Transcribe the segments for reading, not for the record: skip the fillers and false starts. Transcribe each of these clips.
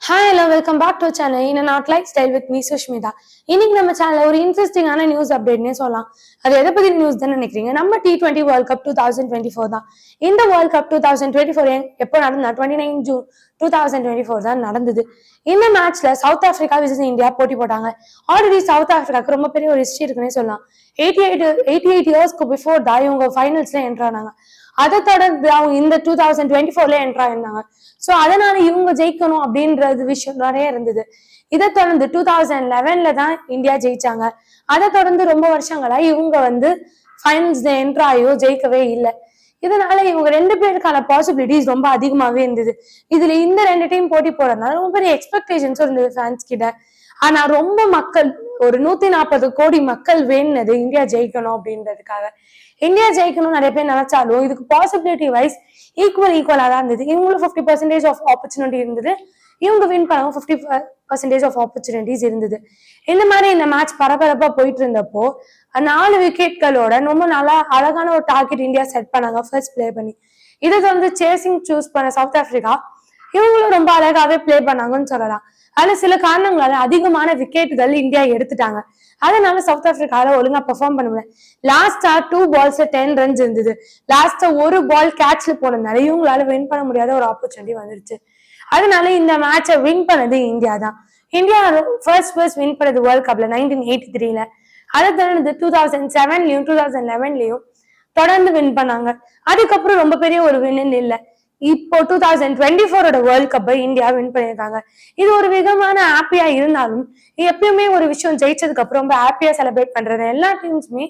Hi hello welcome back to channel in not lifestyle with me Sushmita. இன்னைக்கு நம்ம சேனல்ல ஒரு இன்ட்ரெஸ்டிங்கான நியூஸ் அப்டேட்னே சொல்லலாம். அது எதை பத்தி நியூஸ் தான் நினைக்கிறீங்க? நம்ம T20 வேர்ல்ட் கப் 2024 தான். இந்த வேர்ல்ட் கப் 2024 எப்போ நடந்தா 29 ஜூன் 2024 தான் நடந்தது. இந்த மேட்ச்ல சவுத் ஆப்பிரிக்கா விசஸ் இந்தியா போட்டி போட்டாங்க. ஆல்ரெடி சவுத் ஆப்பிரிக்காவுக்கு ரொம்ப பெரிய ஒரு ஹிஸ்டரி இருக்குன்னே சொல்லலாம். 88 இயர்ஸ்க்கு பிஃபோர் தான் இவங்க ஃபைனல்ஸ்ல என்ட்ரு ஆனாங்க. அதை தொடர்ந்து அவங்க இந்த 2024 என்ட்ரு ஆயிருந்தாங்க. சோ அதனால இவங்க ஜெயிக்கணும் அப்படின்றது விஷயம் நிறைய இருந்தது. இதை தொடர்ந்து 2011 தான் இந்தியா ஜெயிச்சாங்க. அதை தொடர்ந்து ரொம்ப வருஷங்களா இவங்க ஃபைனல்ஸ்ல என்ட்ரு ஆகியோ ஜெயிக்கவே இல்லை. இதனால இவங்க ரெண்டு பேருக்கான பாசிபிலிட்டிஸ் ரொம்ப அதிகமாவே இருந்தது. இதுல இந்த ரெண்டு டீம் போட்டி போறதுனால ரொம்ப பெரிய எக்ஸ்பெக்டேஷன்ஸும் இருந்தது ஃபேன்ஸ் கிட்ட. ஆனா ரொம்ப மக்கள் ஒரு 140 கோடி மக்கள் வேணுனது இந்தியா ஜெயிக்கணும் அப்படின்றதுக்காக. இந்தியா ஜெயிக்கணும் நிறைய பேர் நினைச்சாலும் இதுக்கு பாசிபிலிட்டி வைஸ் ஈக்குவலா தான் இருந்தது. இவங்களுக்கு 50% ஆஃப் ஆப்பர்ச்சுனிட்டி இருந்தது, இவங்க வின் பண்ணவும் 50% ஆஃப் ஆப்பர்ச்சுனிட்டிஸ் இருந்தது. இந்த மாதிரி இந்த மேட்ச் பரபரப்பா போயிட்டு இருந்தப்போ 4 விக்கெட்களோட ரொம்ப நல்லா அழகான ஒரு டார்கெட் இந்தியா செட் பண்ணாங்க ஃபர்ஸ்ட் பிளே பண்ணி. இதை சேசிங் சூஸ் பண்ண சவுத் ஆப்பிரிக்கா இவங்களும் ரொம்ப அழகாவே பிளே பண்ணாங்கன்னு சொல்லலாம். அதுல சில காரணங்களால அதிகமான விக்கெட்டுகள் இந்தியா எடுத்துட்டாங்க. அதனால சவுத் ஆப்பிரிக்கால ஒழுங்கா பெர்ஃபார்ம் பண்ண முடியல. லாஸ்டா 2 balls 10 runs இருந்தது. லாஸ்டா ஒரு பால் கேட்ச்ல போனதுனால இவங்களால வின் பண்ண முடியாத ஒரு ஆப்பர்ச்சுனிட்டி வந்துருச்சு. அதனால இந்த மேட்சை வின் பண்ணது இந்தியா தான். இந்தியா ஃபர்ஸ்ட் வின் பண்ணது வேர்ல்ட் கப்ல 1983ல. அதை தொடர்ந்து 2007லயும் 2011லயும் தொடர்ந்து வின் பண்ணாங்க. அதுக்கப்புறம் ரொம்ப பெரிய ஒரு வின்னு இல்லை. இப்போ 2024 வேர்ல்ட் கப்பை இந்தியா வின் பண்ணியிருக்காங்க. இது ஒரு விதமான ஹாப்பியா இருந்தாலும் எப்பயுமே ஒரு விஷயம் ஜெயிச்சதுக்கு அப்புறம் ரொம்ப ஹாப்பியா செலிப்ரேட் பண்றது எல்லா டீம்ஸுமே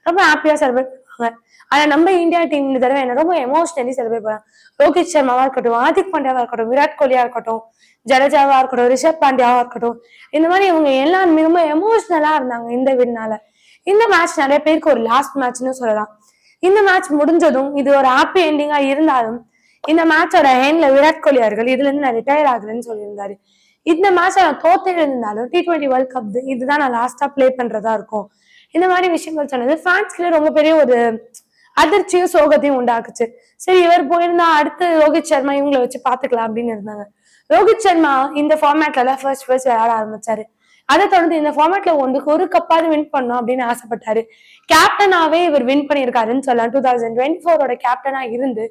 ரொம்ப ஹாப்பியா செலிப்ரேட் பண்ணுவாங்க. ஆனா நம்ம இந்தியா டீம் இந்த தடவை என்ன ரொம்ப எமோஷனலி செலிப்ரேட் பண்ணாங்க. ரோஹித் சர்மாவா இருக்கட்டும், ஹார்திக் பாண்டியாவா இருக்கட்டும், விராட் கோலியா இருக்கட்டும், ஜடேஜாவா இருக்கட்டும், ரிஷப் பாண்டியாவா இருக்கட்டும், இந்த மாதிரி இவங்க எல்லாருமே ரொம்ப எமோஷனலா இருந்தாங்க இந்த வின்னால. இந்த மேட்ச் நிறைய பேருக்கு ஒரு லாஸ்ட் மேட்ச்னு சொல்லலாம். இந்த மேட்ச் முடிஞ்சதும் இது ஒரு ஹாப்பி எண்டிங்கா இருந்தாலும் இந்த மேட்சோட ஹேண்ட்ல விராட் கோலி அவர்கள் இதுல இருந்து நான் ரிட்டையர் ஆகுறேன்னு சொல்லியிருந்தாரு. இந்த மேட்ச் நான் தோத்து இருந்தாலும் T20 வேர்ல்ட் கப் இதுதான் நான் லாஸ்டா பிளே பண்றதா இருக்கும். இந்த மாதிரி விஷயங்கள் சொன்னது ஃபேன்ஸ்ல ரொம்ப பெரிய ஒரு அதிர்ச்சியும் சோகத்தையும் உண்டாக்குச்சு. சரி, இவர் போயிருந்தா அடுத்து ரோஹித் சர்மா இவங்களை வச்சு பாத்துக்கலாம் அப்படின்னு இருந்தாங்க. ரோஹித் சர்மா இந்த ஃபார்மேட்ல ஃபர்ஸ்ட் விளையாட ஆரம்பிச்சாரு. அதை தொடர்ந்து இந்த ஃபார்மேட்ல ஒரு கப்பாவது வின் பண்ணும் அப்படின்னு ஆசைப்பட்டாரு. கேப்டனாவே இவர் வின் பண்ணியிருக்காருன்னு சொல்லலாம். 2024 கேப்டனா இருந்து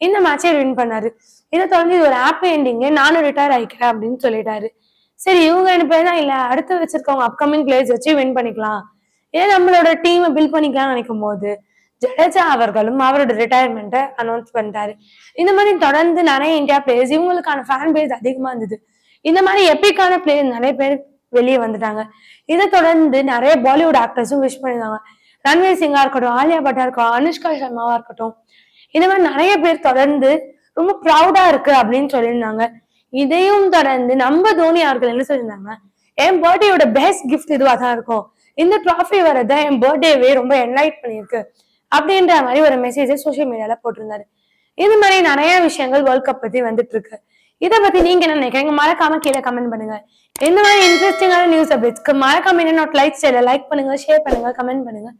இந்த மேட்சை வின் பண்ணாரு. இதை தொடர்ந்து இது ஒரு ஹாப்பி எண்டிங், நானும் ரிட்டையர் ஆயிக்கிறேன் அப்படின்னு சொல்லிட்டாரு. சரி, இவங்க 2 பேர் தான் இல்ல, அடுத்து வச்சிருக்கவங்க அப்கமிங் பிளேயர்ஸ் வச்சு வின் பண்ணிக்கலாம், ஏன் நம்மளோட டீமை பில்ட் பண்ணிக்கலாம்னு நினைக்கும் போது ஜடேஜா அவர்களும் அவரோட ரிட்டையர்மெண்ட்டை அனௌன்ஸ் பண்ணிட்டாரு. இந்த மாதிரி தொடர்ந்து நிறைய இந்தியா பிளேயர்ஸ் இவங்களுக்கான ஃபேன் பேஸ் அதிகமா இருந்தது. இந்த மாதிரி எப்பிக்கான பிளேயர்ஸ் நிறைய பேர் வெளியே வந்துட்டாங்க. இதை தொடர்ந்து நிறைய பாலிவுட் ஆக்டர்ஸும் விஷ் பண்ணிருந்தாங்க. ரன்வீர் சிங்கா இருக்கட்டும், ஆலியா பட்டா இருக்கட்டும், அனுஷ்கா சர்மாவா இருக்கட்டும், இந்த மாதிரி நிறைய பேர் தொடர்ந்து ரொம்ப ப்ரௌடா இருக்கு அப்படின்னு சொல்லியிருந்தாங்க. இதையும் தொடர்ந்து நம்ம தோனி அவர்கள் என்ன சொல்லியிருந்தாங்க, என் பர்த்டேயோட பெஸ்ட் கிஃப்ட் இதுவா தான் இருக்கும், இந்த ட்ராஃபி வரதான் என் பர்த்டேவே ரொம்ப என்லைட் பண்ணிருக்கு அப்படின்ற மாதிரி ஒரு மெசேஜை சோசியல் மீடியால போட்டிருந்தாரு. இது மாதிரி நிறைய விஷயங்கள் வேர்ல்ட் கப் பத்தி வந்துட்டு இருக்கு. இதை பத்தி நீங்க என்ன நினைக்கிறீங்க? மறக்காம கீழே கமெண்ட் பண்ணுங்க. இந்த மாதிரி இன்ட்ரெஸ்டிங்கான நியூஸ் அப்டேட்ஸ்க்கு மறக்காம லைக் பண்ணுங்க, ஷேர் பண்ணுங்க, கமெண்ட் பண்ணுங்க.